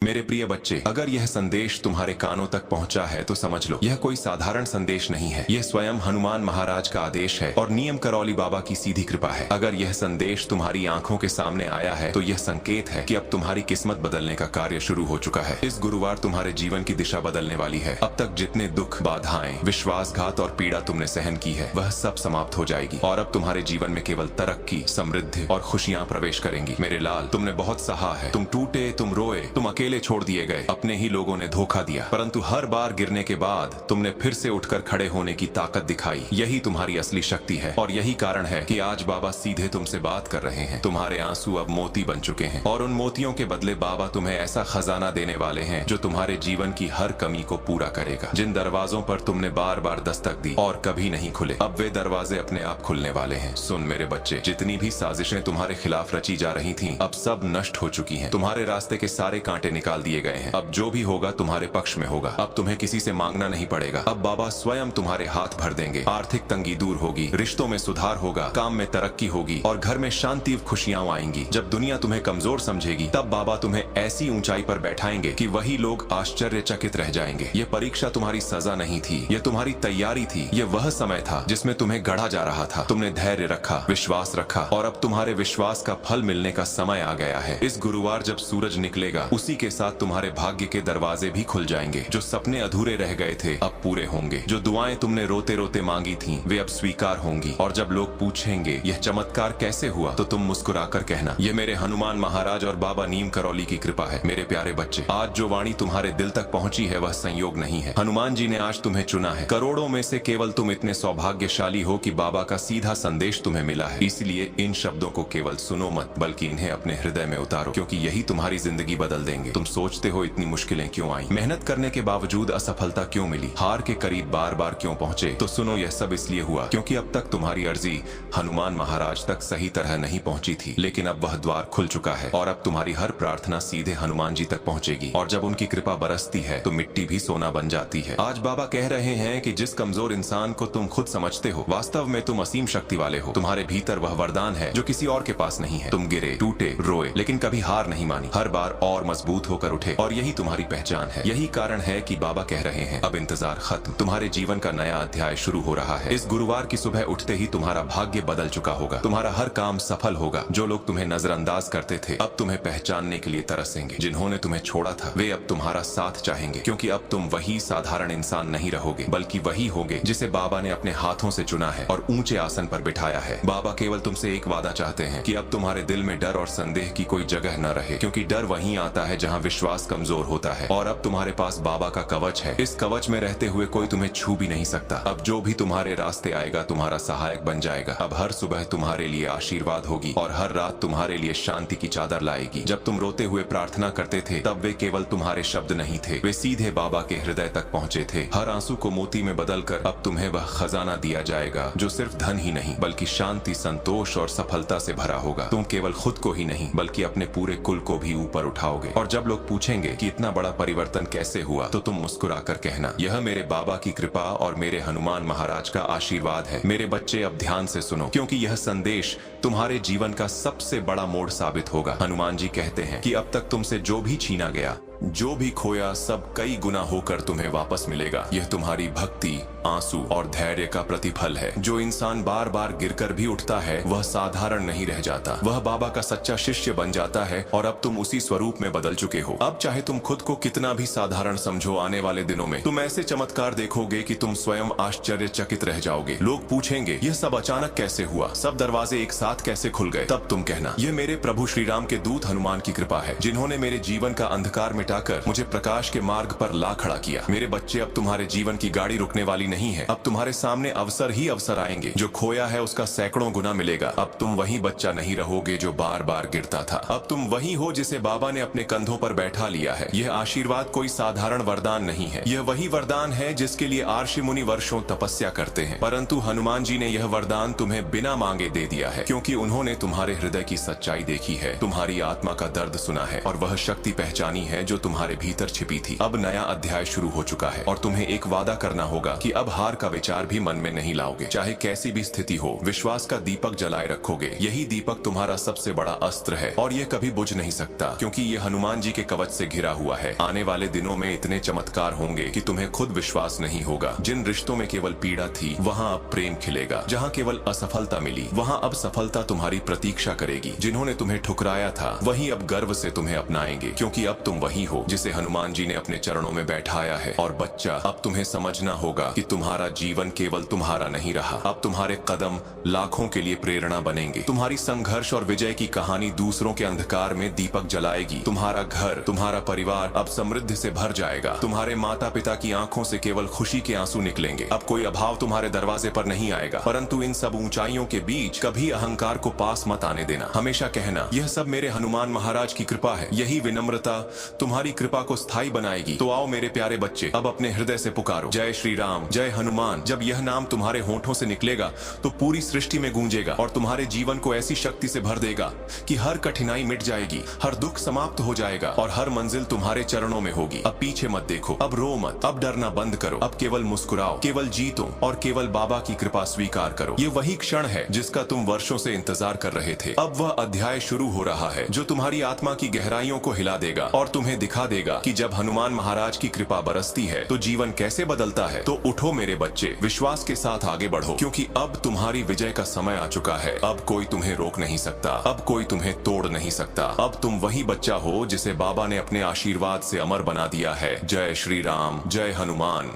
मेरे प्रिय बच्चे, अगर यह संदेश तुम्हारे कानों तक पहुंचा है तो समझ लो यह कोई साधारण संदेश नहीं है। यह स्वयं हनुमान महाराज का आदेश है और नियम करौली बाबा की सीधी कृपा है। अगर यह संदेश तुम्हारी आंखों के सामने आया है तो यह संकेत है कि अब तुम्हारी किस्मत बदलने का कार्य शुरू हो चुका है। इस गुरुवार तुम्हारे जीवन की दिशा बदलने वाली है। अब तक जितने दुख, बाधाएं, विश्वासघात और पीड़ा तुमने सहन की है वह सब समाप्त हो जाएगी और अब तुम्हारे जीवन में केवल तरक्की, समृद्धि और खुशियां प्रवेश करेंगी। मेरे लाल, तुमने बहुत सहा है। तुम टूटे, तुम रोए, तुम अकेले छोड़ दिए गए, अपने ही लोगों ने धोखा दिया, परंतु हर बार गिरने के बाद तुमने फिर से उठकर खड़े होने की ताकत दिखाई। यही तुम्हारी असली शक्ति है और यही कारण है कि आज बाबा सीधे तुमसे बात कर रहे हैं। तुम्हारे आंसू अब मोती बन चुके हैं और उन मोतियों के बदले बाबा तुम्हें ऐसा खजाना देने वाले हैं जो तुम्हारे जीवन की हर कमी को पूरा करेगा। जिन दरवाजों पर तुमने बार बार दस्तक दी और कभी नहीं खुले, अब वे दरवाजे अपने आप खुलने वाले हैं। सुन मेरे बच्चे, जितनी भी साजिशें तुम्हारे खिलाफ रची जा रही थीं, अब सब नष्ट हो चुकी हैं। तुम्हारे रास्ते के सारे कांटे निकाल दिए गए हैं। अब जो भी होगा तुम्हारे पक्ष में होगा। अब तुम्हें किसी से मांगना नहीं पड़ेगा। अब बाबा स्वयं तुम्हारे हाथ भर देंगे। आर्थिक तंगी दूर होगी, रिश्तों में सुधार होगा, काम में तरक्की होगी और घर में शांति खुशियां आएंगी। जब दुनिया तुम्हें कमजोर समझेगी तब बाबा तुम्हें ऐसी ऊंचाई पर बैठाएंगे कि वही लोग आश्चर्यचकित रह जाएंगे। ये परीक्षा तुम्हारी सजा नहीं थी, ये तुम्हारी तैयारी थी। ये वह समय था जिसमें तुम्हें गढ़ा जा रहा था। तुमने धैर्य रखा, विश्वास रखा और अब तुम्हारे विश्वास का फल मिलने का समय आ गया है। इस गुरुवार जब सूरज निकलेगा, उसी के साथ तुम्हारे भाग्य के दरवाजे भी खुल जाएंगे। जो सपने अधूरे रह गए थे अब पूरे होंगे। जो दुआएं तुमने रोते रोते मांगी थीं, वे अब स्वीकार होंगी। और जब लोग पूछेंगे यह चमत्कार कैसे हुआ, तो तुम मुस्कुराकर कहना, ये मेरे हनुमान महाराज और बाबा नीम करौली की कृपा है। मेरे प्यारे बच्चे, आज जो वाणी तुम्हारे दिल तक पहुंची है वह संयोग नहीं है। हनुमान जी ने आज तुम्हें चुना है। करोड़ों में से केवल तुम इतने सौभाग्यशाली हो कि बाबा का सीधा संदेश तुम्हें मिला है। इसलिए इन शब्दों को केवल सुनो मत, बल्कि इन्हें अपने हृदय में उतारो, क्योंकि यही तुम्हारी जिंदगी बदल देंगे। तुम सोचते हो इतनी मुश्किलें क्यों आई, मेहनत करने के बावजूद असफलता क्यों मिली, हार के करीब बार बार क्यों पहुंचे, तो सुनो, यह सब इसलिए हुआ क्योंकि अब तक तुम्हारी अर्जी हनुमान महाराज तक सही तरह नहीं पहुंची थी। लेकिन अब वह द्वार खुल चुका है और अब तुम्हारी हर प्रार्थना सीधे हनुमान जी तक पहुंचेगी। और जब उनकी कृपा बरसती है तो मिट्टी भी सोना बन जाती है। आज बाबा कह रहे हैं कि जिस कमजोर इंसान को तुम खुद समझते हो, वास्तव में तुम असीम शक्ति वाले हो। तुम्हारे भीतर वह वरदान है जो किसी और के पास नहीं है। तुम गिरे, टूटे, रोए, लेकिन कभी हार नहीं मानी। हर बार और मजबूत होकर उठे और यही तुम्हारी पहचान है। यही कारण है कि बाबा कह रहे हैं, अब इंतजार खत्म, तुम्हारे जीवन का नया अध्याय शुरू हो रहा है। इस गुरुवार की सुबह उठते ही तुम्हारा भाग्य बदल चुका होगा। तुम्हारा हर काम सफल होगा। जो लोग तुम्हें नजरअंदाज करते थे अब तुम्हें पहचानने के लिए तरसेंगे। जिन्होंने तुम्हें छोड़ा था वे अब तुम्हारा साथ चाहेंगे, क्योंकि अब तुम वही साधारण इंसान नहीं रहोगे, बल्कि वही होगे जिसे बाबा ने अपने हाथों से चुना है और ऊंचे आसन पर बिठाया है। बाबा केवल तुमसे एक वादा चाहते हैं कि अब तुम्हारे दिल में डर और संदेह की कोई जगह न रहे, क्योंकि डर वहीं आता है जहां विश्वास कमजोर होता है। और अब तुम्हारे पास बाबा का कवच है। इस कवच में रहते हुए कोई तुम्हें छू भी नहीं सकता। अब जो भी तुम्हारे रास्ते आएगा तुम्हारा सहायक बन जाएगा। अब हर सुबह तुम्हारे लिए आशीर्वाद होगी और हर रात तुम्हारे लिए शांति की चादर लाएगी। जब तुम रोते हुए प्रार्थना करते थे तब वे केवल तुम्हारे शब्द नहीं थे, वे सीधे बाबा के हृदय तक पहुंचे थे। हर आंसू को मोती में बदलकर अब तुम्हें वह खजाना दिया जाएगा जो सिर्फ धन ही नहीं बल्कि शांति, संतोष और सफलता से भरा होगा। तुम केवल खुद को ही नहीं बल्कि अपने पूरे कुल को भी ऊपर उठाओगे। और जब लोग पूछेंगे कि इतना बड़ा परिवर्तन कैसे हुआ, तो तुम मुस्कुराकर कहना, यह मेरे बाबा की कृपा और मेरे हनुमान महाराज का आशीर्वाद है। मेरे बच्चे, अब ध्यान से सुनो, क्योंकि यह संदेश तुम्हारे जीवन का सबसे बड़ा मोड़ साबित होगा। हनुमान जी कहते हैं कि अब तक तुमसे जो भी छीना गया, जो भी खोया, सब कई गुना होकर तुम्हें वापस मिलेगा। यह तुम्हारी भक्ति, आंसू और धैर्य का प्रतिफल है। जो इंसान बार बार गिरकर भी उठता है वह साधारण नहीं रह जाता, वह बाबा का सच्चा शिष्य बन जाता है। और अब तुम उसी स्वरूप में बदल चुके हो। अब चाहे तुम खुद को कितना भी साधारण समझो, आने वाले दिनों में तुम ऐसे चमत्कार देखोगे कि तुम स्वयं आश्चर्यचकित रह जाओगे। लोग पूछेंगे यह सब अचानक कैसे हुआ, सब दरवाजे एक साथ कैसे खुल गए। तब तुम कहना, यह मेरे प्रभु श्री राम के दूत हनुमान की कृपा है, जिन्होंने मेरे जीवन का अंधकार मिटाकर मुझे प्रकाश के मार्ग पर ला खड़ा किया। मेरे बच्चे, अब तुम्हारे जीवन की गाड़ी रुकने वाली नहीं है। अब तुम्हारे सामने अवसर ही अवसर आएंगे। जो खोया है उसका सैकड़ों गुना मिलेगा। अब तुम वही बच्चा नहीं रहोगे जो बार बार गिरता था। अब तुम वही हो जिसे बाबा ने अपने कंधों पर बैठा लिया है। यह आशीर्वाद कोई साधारण वरदान नहीं है, यह वही वरदान है जिसके लिए आर्षि मुनि वर्षों तपस्या करते हैं। परंतु हनुमान जी ने यह वरदान तुम्हें बिना मांगे दे दिया है, क्योंकि उन्होंने तुम्हारे हृदय की सच्चाई देखी है, तुम्हारी आत्मा का दर्द सुना है और वह शक्ति पहचानी है जो तुम्हारे भीतर छिपी थी। अब नया अध्याय शुरू हो चुका है और तुम्हें एक वादा करना होगा कि अब हार का विचार भी मन में नहीं लाओगे। चाहे कैसी भी स्थिति हो, विश्वास का दीपक जलाए रखोगे। यही दीपक तुम्हारा सबसे बड़ा अस्त्र है और ये कभी बुझ नहीं सकता, क्योंकि ये हनुमान जी के कवच से घिरा हुआ है। आने वाले दिनों में इतने चमत्कार होंगे कि तुम्हें खुद विश्वास नहीं होगा। जिन रिश्तों में केवल पीड़ा थी, वहाँ अब प्रेम खिलेगा। जहाँ केवल असफलता मिली, वहाँ अब सफलता तुम्हारी प्रतीक्षा करेगी। जिन्होंने तुम्हें ठुकराया था, वही अब गर्व से तुम्हें अपनाएंगे, क्योंकि अब तुम वही हो जिसे हनुमान जी ने अपने चरणों में बैठाया है। और बच्चा, अब तुम्हें समझना होगा कि तुम्हारा जीवन केवल तुम्हारा नहीं रहा। अब तुम्हारे कदम लाखों के लिए प्रेरणा बनेंगे। तुम्हारी संघर्ष और विजय की कहानी दूसरों के अंधकार में दीपक जलाएगी। तुम्हारा घर, तुम्हारा परिवार अब समृद्धि से भर जाएगा। तुम्हारे माता पिता की आंखों से केवल खुशी के आंसू निकलेंगे। अब कोई अभाव तुम्हारे दरवाजे पर नहीं आएगा। परंतु इन सब ऊंचाइयों के बीच कभी अहंकार को पास मत आने देना। हमेशा कहना, यह सब मेरे हनुमान महाराज की कृपा है। यही विनम्रता तुम्हारी कृपा को स्थायी बनाएगी। तो आओ मेरे प्यारे बच्चे, अब अपने हृदय से पुकारो, जय श्री राम, जय हनुमान। जब यह नाम तुम्हारे होठों से निकलेगा तो पूरी सृष्टि में गूंजेगा और तुम्हारे जीवन को ऐसी शक्ति से भर देगा कि हर कठिनाई मिट जाएगी, हर दुख समाप्त हो जाएगा और हर मंजिल तुम्हारे चरणों में होगी। अब पीछे मत देखो, अब रो मत, अब डरना बंद करो। अब केवल मुस्कुराओ, केवल जीतो और केवल बाबा की कृपा स्वीकार करो। ये वही क्षण है जिसका तुम वर्षों से इंतजार कर रहे थे। अब वह अध्याय शुरू हो रहा है जो तुम्हारी आत्मा की गहराइयों को हिला देगा और तुम्हें दिखा देगा कि जब हनुमान महाराज की कृपा बरसती है तो जीवन कैसे बदलता है। तो उठो मेरे बच्चे, विश्वास के साथ आगे बढ़ो, क्योंकि अब तुम्हारी विजय का समय आ चुका है। अब कोई तुम्हें रोक नहीं सकता, अब कोई तुम्हें तोड़ नहीं सकता। अब तुम वही बच्चा हो जिसे बाबा ने अपने आशीर्वाद से अमर बना दिया है। जय श्री राम, जय हनुमान।